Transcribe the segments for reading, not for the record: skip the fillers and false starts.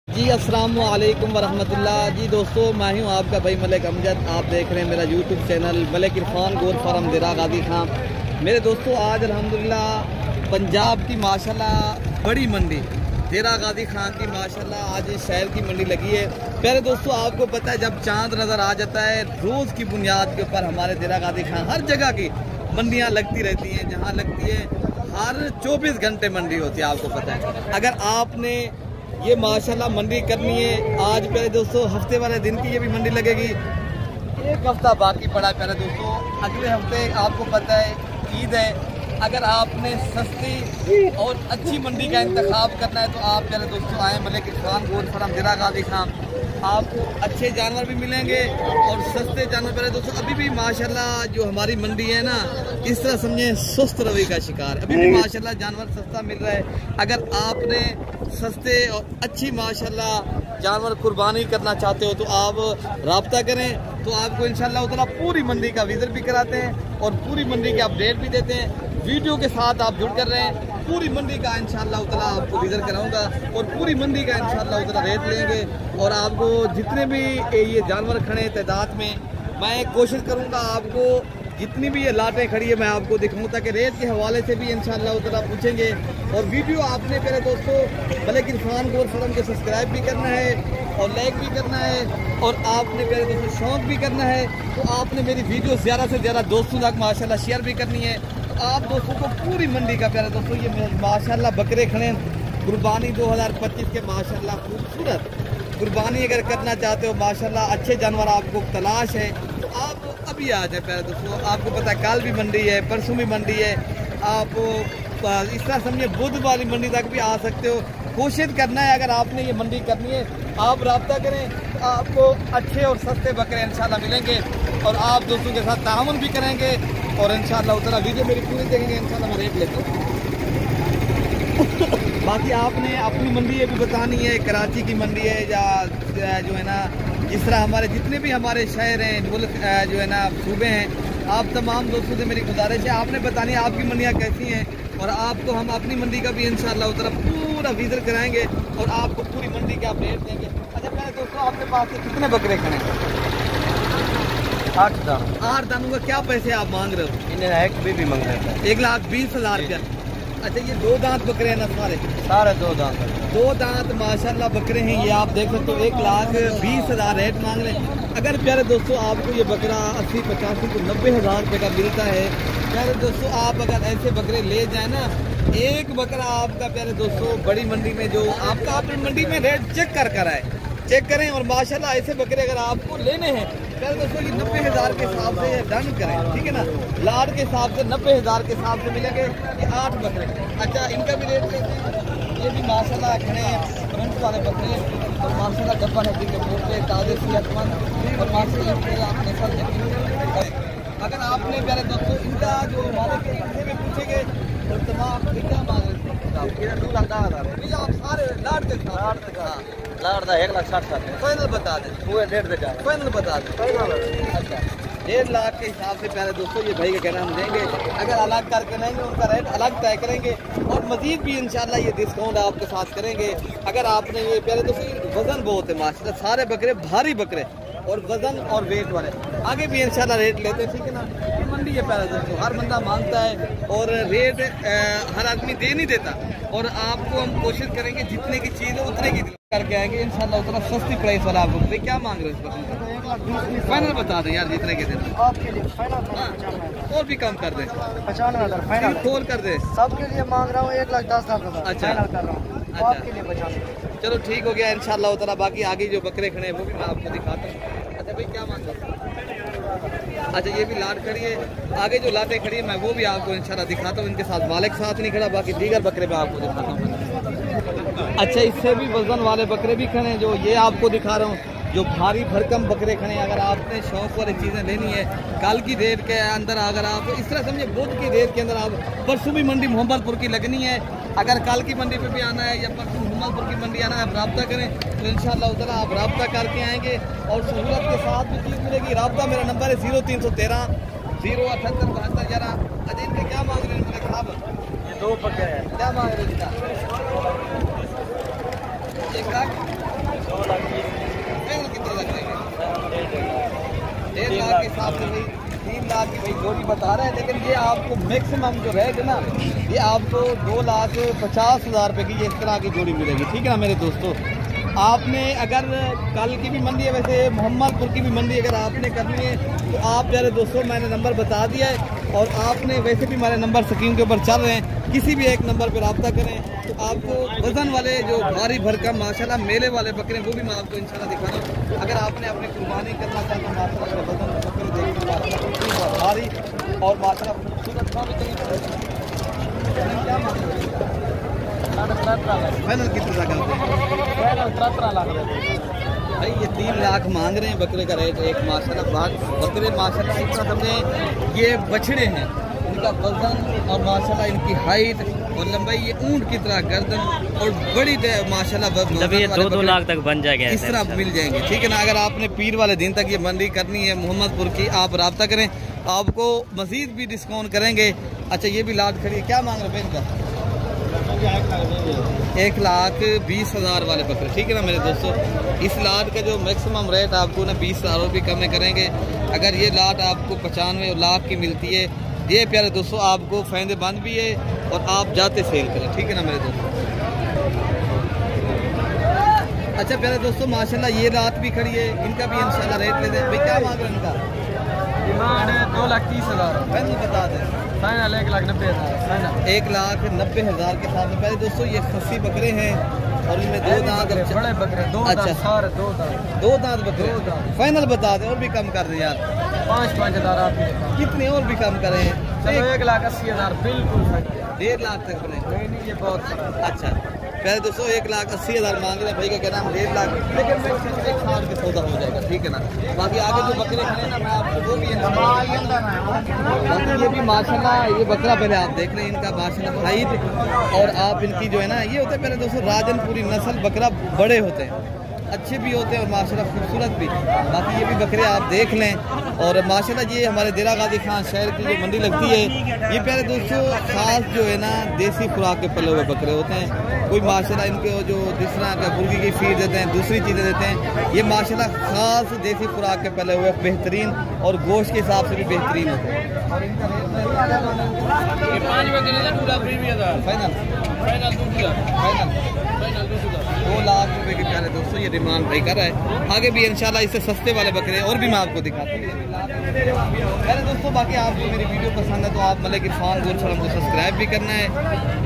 जी अस्सलाम वालेकुम वरहमतुल्लाह। जी दोस्तों, मैं हूँ आपका भाई मलिक अमजद। आप देख रहे हैं मेरा यूट्यूब चैनल मलिक इरफान गोल फार्म देरा गाजी खान। मेरे दोस्तों, आज अल्हम्दुलिल्लाह पंजाब की माशाल्लाह बड़ी मंडी देरा गाजी खान की माशाल्लाह आज शहर की मंडी लगी है। पहले दोस्तों, आपको पता है जब चांद नज़र आ जाता है रोज़ की बुनियाद के ऊपर हमारे देरा गाजी खान हर जगह की मंडियाँ लगती रहती हैं। जहाँ लगती है हर 24 घंटे मंडी होती है, आपको पता है। अगर आपने ये माशाल्लाह मंडी करनी है, आज पहले दोस्तों हफ्ते वाले दिन की ये भी मंडी लगेगी। एक हफ्ता बाकी पड़ा है पहले दोस्तों, अगले हफ्ते आपको पता है ईद है। अगर आपने सस्ती और अच्छी मंडी का इंतखाब करना है तो आप पहले दोस्तों आए मलिक इरफान गोल फार्म देरा गाजी खान। आपको अच्छे जानवर भी मिलेंगे और सस्ते जानवर। पहले दोस्तों अभी भी माशाल्लाह जो हमारी मंडी है ना, इस तरह समझे सुस्त रवि का शिकार, अभी भी माशाल्लाह जानवर सस्ता मिल रहा है। अगर आपने सस्ते और अच्छी माशाल्लाह जानवर कुर्बानी करना चाहते हो तो आप राब्ता करें, तो आपको इंशाल्लाह उतना पूरी मंडी का विजिट भी कराते हैं और पूरी मंडी के अपडेट भी देते हैं। वीडियो के साथ आप जुड़ कर रहे हैं, पूरी मंडी का इंशाल्लाह उतना आपको विजिट कराऊंगा और पूरी मंडी का इंशाल्लाह उतना रेट लेंगे। और आपको जितने भी ये जानवर खड़े तादाद में, मैं कोशिश करूंगा आपको जितनी भी ये लाटें खड़ी है मैं आपको दिखाऊं, ताकि रेट के हवाले से भी इंशाल्लाह उतना पूछेंगे। और वीडियो आपने पहले दोस्तों मलिक इरफान गोल फार्म को सब्सक्राइब भी करना है और लाइक भी करना है, और आपने पहले दोस्तों शौक भी करना है। तो आपने मेरी वीडियो ज़्यादा से ज़्यादा दोस्तों तक माशाल्लाह शेयर भी करनी है। तो आप दोस्तों को पूरी मंडी का प्यारे दोस्तों ये माशाल्लाह बकरे खड़े कुर्बानी 2025 के माशाल्लाह खूबसूरत कुर्बानी अगर करना चाहते हो, माशाल्लाह अच्छे जानवर आपको तलाश है तो आप अभी आ जाए प्यारे दोस्तों। आपको पता है कल भी मंडी है, परसों भी मंडी है। आप इस तरह समझिए बुध वाली मंडी तक भी आ सकते हो। कोशिश करना है, अगर आपने ये मंडी करनी है आप राब्ता करें तो आपको अच्छे और सस्ते बकरे इंशाल्लाह मिलेंगे और आप दोस्तों के साथ ताअवुन भी करेंगे और इंशाल्लाह उतना वीडियो मेरी पूरी देखेंगे, इंशाल्लाह मैं रेट लेता हूँ। बाकी आपने अपनी मंडी ये भी बतानी है, कराची की मंडी है या जो है ना, जिस तरह हमारे जितने भी हमारे शहर हैं, मुल्क जो है ना, सूबे हैं, आप तमाम दोस्तों से मेरी गुजारिश है आपने बतानी है आपकी मंडियाँ कैसी हैं और आपको हम अपनी मंडी का भी इंशाल्लाह उतना पूरा विजिट कराएंगे और आपको पूरी मंडी का अपडेट देंगे। अच्छा पहले दोस्तों, आपके पास से कितने बकरे खड़े हैं? 8 दाम। 8 दामों का क्या पैसे आप मांग रहे हो? इन्हें एक भी मांग रहे हैं 1,20,000 रुपया। अच्छा, ये 2 दांत बकरे हैं ना सारे? सारे 2 दाम। 2 दांत माशाल्लाह बकरे हैं, ये आप देख सकते हो। 1,20,000 रेट मांग रहे हैं। अगर प्यारे दोस्तों आपको ये बकरा 80, 85 को 90,000 रुपये का मिलता है प्यारे दोस्तों, आप अगर ऐसे बकरे ले जाए ना, एक बकरा आपका प्यारे दोस्तों बड़ी मंडी में जो आपका अपनी मंडी में रेट चेक कर आए, चेक करें। और माशाल्लाह ऐसे बकरे अगर आपको लेने हैं प्यारे दोस्तों, ये 90,000 के हिसाब से डन करें, ठीक है ना। लाट के हिसाब से 90,000 के हिसाब से मिलेंगे ये 8 बकरे। अच्छा, इनका भी रेट लेते हैं। ये भी माशाल्लाह खड़े हैं फ्रंट वाले बकरे और माशाल्लाह डब्बा नदी के मोटे ताजे सेहतमंद और माशाल्लाह आपने सब। अगर आपने प्यारे दोस्तों इनका जो मालिक है इनसे भी पूछेंगे तो तमाम क्या मांग रहे हैं? 2 लाख 10,000 आप सारे लाट के साथ लाड़ दा 1,60,000 फाइनल बता दें। पूरे 1.5 दे जा फाइनल बता दें। अच्छा, 1.5 लाख के हिसाब से प्यारे दोस्तों ये भाई का कहना हम देंगे। अगर अलग करके लेंगे उनका रेट अलग तय करेंगे और मजीद भी इंशाल्लाह ये डिस्काउंट आपके साथ करेंगे। अगर आपने ये प्यारे दोस्तों वजन बहुत है माशाल्लाह, सारे बकरे भारी बकरे और वजन और वेट वाले, आगे भी इंशाल्लाह रेट लेते हैं, ठीक है ना। ये मंडी है प्यारे दोस्तों, हर बंदा मांगता है और रेट हर आदमी दे नहीं देता और आपको हम कोशिश करेंगे जितने की चीज़ है उतने की करके आएंगे इंशाल्लाह उतना सस्ती प्राइस वाला आपको। भाई क्या मांग रहे हो इस पर? फाइनल बता दें यार, जितने के दिन आपके लिए फाइनल और भी कम कर दें, 95,000 फाइनल खोल कर दें। सबके लिए मांग रहा हूँ 1,10,000। अच्छा, कर रहा हूँ आपके लिए 95। चलो ठीक हो गया इंशाल्लाह उतना। बाकी आगे जो बकरे खड़े हैं वो भी मैं आपको दिखाता हूँ। अच्छा भाई क्या मांग रहे हो? अच्छा, ये भी लाट खड़ी है, आगे जो लाटें खड़ी है मैं वो भी आपको इंशाल्लाह दिखाता हूँ। इनके साथ मालिक साथ नहीं खड़ा, बाकी दीगर बकरे मैं आपको दिखाता हूँ। अच्छा, इससे भी वजन वाले बकरे भी खड़े हैं, जो ये आपको दिखा रहा हूँ, जो भारी भरकम बकरे खड़े हैं। अगर आपने शौक वाली चीज़ें लेनी है कल की डेट के अंदर, अगर आप इस तरह समझे बुध की डेट के अंदर, आप परसों भी मंडी मोहम्मदपुर की लगनी है, अगर कल की मंडी पे भी आना है या परसों मोहम्मदपुर की मंडी आना है, आप राब्ता करें तो इंशाल्लाह उधर आप राब्ता करके आएंगे और सहूलत के साथ भी चीज़ मिलेगी। राब्ता मेरा नंबर है 0313 078 72 11। अच्छा, इनके क्या मांग रहे हैं मेरे खराब? ये 2 बकरे हैं, क्या मांग रहे हैं? 1 लाख 1.5 लाख के हिसाब से भाई 3 लाख की भाई जोड़ी बता रहे हैं, लेकिन ये आपको मैक्सिमम जो रेट है ना, ये आपको 2,50,000 रुपये की ये इस तरह की जोड़ी मिलेगी। ठीक है ना मेरे दोस्तों। आपने अगर कल की भी मंडी है, वैसे मोहम्मदपुर की भी मंडी अगर आपने करनी है तो आप प्यारे दोस्तों मैंने नंबर बता दिया है, और आपने वैसे भी हमारे नंबर स्क्रीन के ऊपर चल रहे हैं, किसी भी एक नंबर पर रब्ता करें तो आपको वजन वाले जो भारी भरकम माशाल्लाह मेले वाले बकरे वो भी मैं आपको इंशाल्लाह दिखा रहा हूँ। अगर आपने अपनी कुर्बानी करना चाहते हैं माशाल्लाह वजन बकरे देखिए भारी और माशाल्लाह खूबसूरत फाइनल कितना लाख भाई? ये 3 लाख मांग रहे हैं बकरे का रेट एक माशाल्लाह। बकरे माशाल्लाह इतना समझे ये बछड़े हैं, इनका वजन और माशाल्लाह इनकी हाइट और लंबाई ये ऊंट की तरह गर्दन और बड़ी माशाल्लाह जब ये 2-2 लाख तक बन जाएगा इस तरह मिल जाएंगे। ठीक है ना। अगर आपने पीर वाले दिन तक ये मंडी करनी है मोहम्मदपुर की, आप रब्ता करें, आपको मजीद भी डिस्काउंट करेंगे। अच्छा ये भी लाट खड़ी है, क्या मांग रहे हैं इनका? 1,20,000 वाले बकरे। ठीक है ना मेरे दोस्तों। इस लाट का जो मैक्सिमम रेट आपको ना 20,000 और भी कम में करेंगे। अगर ये लाट आपको 95 लाख की मिलती है, ये प्यारे दोस्तों आपको फायदे बंद भी है और आप जाते सेल करें। ठीक है ना मेरे दोस्तों। अच्छा प्यारे दोस्तों माशाल्लाह ये लाट भी खड़ी है, इनका भी इंशाल्लाह रेट ले दें। भाई क्या मांग रहे हैं इनका? डिमांड है 2,30,000। फाइनल बता दें। फाइनल 1,90,000। 1,90,000 के साथ में प्यारे दोस्तों ये खस्सी बकरे हैं और इनमें 2 दांत बड़े बकरे। अच्छा सारे 2 दांत बकरे। फाइनल बता दें और भी कम कर दें यार। 5-5 हज़ार आप कितने और भी कम करें? 1,80,000 बिल्कुल 1.5 लाख तक बने। ये बहुत अच्छा प्यारे दोस्तों 1,80,000 मांग रहे हैं भाई का कहना हम 1.5 लाख, लेकिन 1,60,000 के सौदा हो जाएगा। ठीक है ना। बाकी आगे जो बकरे खड़े ना मैं आपको वो भी बाकी ये भी माशाल्लाह ये बकरा पहले आप देख रहे हैं इनका माशाल्लाह हाइट और आप इनकी जो है ना ये होता है पहले दोस्तों राजनपुरी नस्ल बकरा बड़े होते हैं, अच्छे भी होते हैं और माशाल्लाह खूबसूरत भी। बाकी ये भी बकरे आप देख लें और माशाल्लाह ये हमारे देरा गाजी खान शहर की जो मंडी लगती है, ये प्यारे दोस्तों खास जो है ना देसी खुराक के पले हुए बकरे होते हैं। कोई माशाल्लाह इनके जो जिस तरह का मुर्गी की फीड देते हैं, दूसरी चीज़ें देते हैं, ये माशाल्लाह खास देसी खुराक के पले हुए बेहतरीन और गोश्त के हिसाब से भी बेहतरीन होते हैं। और इनका फाइनल 2 लाख रुपए के प्यारे दोस्तों ये डिमांड भाई कर रहा है। आगे भी इंशाल्लाह इससे सस्ते वाले बकरे और भी मैं आपको दिखाता हूँ प्यारे दोस्तों। बाकी आपको मेरी वीडियो पसंद है तो आप मलिक इरफान गोल फॉरम को सब्सक्राइब भी करना है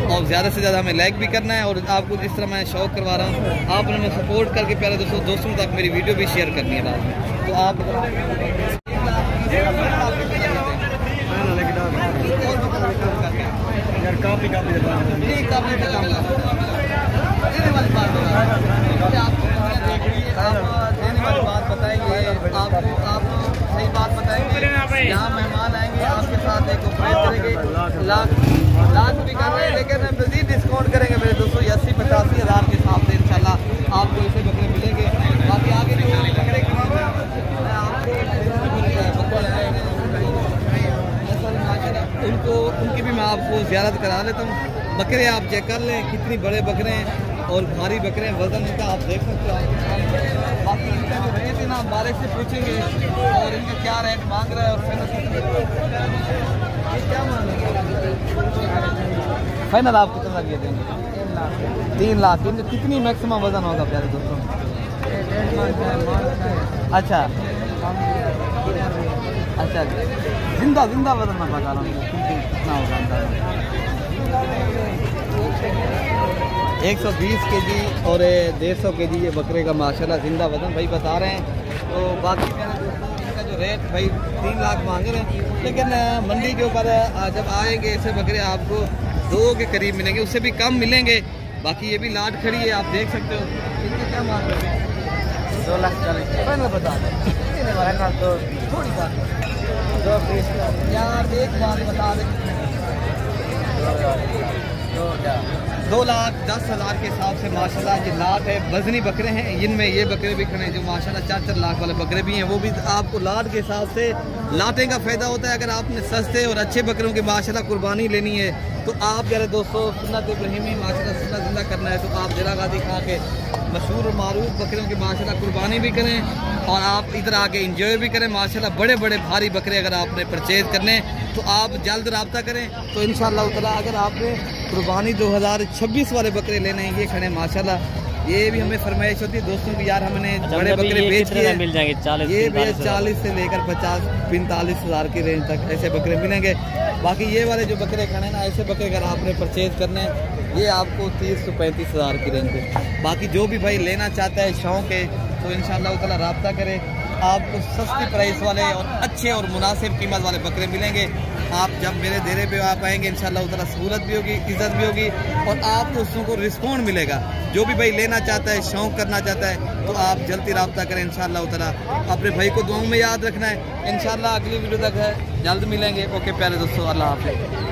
और ज़्यादा से ज़्यादा हमें लाइक भी करना है। और आपको जिस तरह मैं शौक करवा रहा हूँ आपने हमें सपोर्ट करके प्यारे दोस्तों तक मेरी वीडियो भी शेयर करनी है बाद में। तो आप काफ़ी देने वाली बात बताएंगे आप सही बात बताएंगे। यहाँ मेहमान आएंगे आपके साथ एक ऑपरेट करेंगे, लाख भी कर रहे हैं लेकिन मज़ीद डिस्काउंट करेंगे मेरे दोस्तों। 80-85 हज़ार के हिसाब से इंशाल्लाह आपको ऐसे बकरे मिलेंगे। बाकी आगे जो बकरे उनको उनकी भी मैं आपको ज़ियारत करा लेता हूँ। बकरे आप चेक कर लें कितनी बड़े बकरे हैं और भारी बकरे हैं, वजन इनका आप देख सकते हो। बाकी इनका जो रेट है ना हमारे से पूछेंगे और इनका क्या रेट मांग रहा है और क्या मांग रहा है। फाइनल आप कितना लगे देंगे? 3 लाख। इनका कितनी मैक्सिमम वजन होगा प्यारे दोस्तों? अच्छा अच्छा जिंदा वजन मैं बता रहा हूँ कितना होगा। 120 kg और 150 kg ये बकरे का माशाल्लाह जिंदा वजन भाई बता रहे हैं। तो बाकी मेरे दोस्तों इनका जो रेट भाई 3 लाख मांग रहे हैं, लेकिन मंडी के ऊपर जब आएंगे ऐसे बकरे आपको 2 के करीब मिलेंगे, उससे भी कम मिलेंगे। बाकी ये भी लाट खड़ी है आप देख सकते हो। इनके क्या मांग रहे हैं? 2,40,000 बता दें। थोड़ी बात यार एक बात बता दें 2,10,000 के हिसाब से माशाल्लाह ये लाट है। वजनी बकरे हैं, इनमें ये बकरे भी खड़े हैं जो माशाल्लाह 4-4 लाख वाले बकरे भी हैं, वो भी आपको लाट के हिसाब से लाटे का फ़ायदा होता है। अगर आपने सस्ते और अच्छे बकरों की माशाल्लाह कुर्बानी लेनी है तो आप प्यारे दोस्तों सुन्नत इब्राहिमी माशाल्लाह सुन्नत जिंदा करना है तो आप दिरा गाजी खां के मशहूर और मारूफ बकरियों की माशाल्लाह कुर्बानी भी करें और आप इधर आके इंजॉय भी करें माशाल्लाह। बड़े बड़े भारी बकरे अगर आपने परचेज करने तो आप जल्द रब्ता करें। तो इंशाअल्लाह ताला अगर आपने कुर्बानी 2026 वाले बकरे लेने हैं, ये खड़े माशाल्लाह, ये भी हमें फरमाइश होती है दोस्तों की यार हमने बड़े बकरे बेच दिए, मिल जाएंगे 40 ये 40 से लेकर 50-45 हज़ार की रेंज तक ऐसे बकरे मिलेंगे। बाकी ये वाले जो बकरे खड़े ना, ऐसे बकरे अगर आपने परचेज करने ये आपको 30 से 35 हज़ार की रेंज है। बाकी जो भी भाई लेना चाहता है शौक़ है तो इंशाअल्लाह ताला रब्ता करें, आपको सस्ती प्राइस वाले और अच्छे और मुनासिब कीमत वाले बकरे मिलेंगे। आप जब मेरे डेरे पे आप आएंगे इंशाअल्लाह ताला सहूलत भी होगी, इज़्ज़त भी होगी और आप दोस्तों को रिस्पॉन्ड मिलेगा। जो भी भाई लेना चाहता है, शौक़ करना चाहता है तो आप जल्दी रब्ता करें इंशाअल्लाह ताला। अपने भाई को दुआओं में याद रखना है। इंशाअल्लाह अगली वीडियो तक है जल्द मिलेंगे। ओके प्यारे दोस्तों, अल्लाह हाफ़िज़।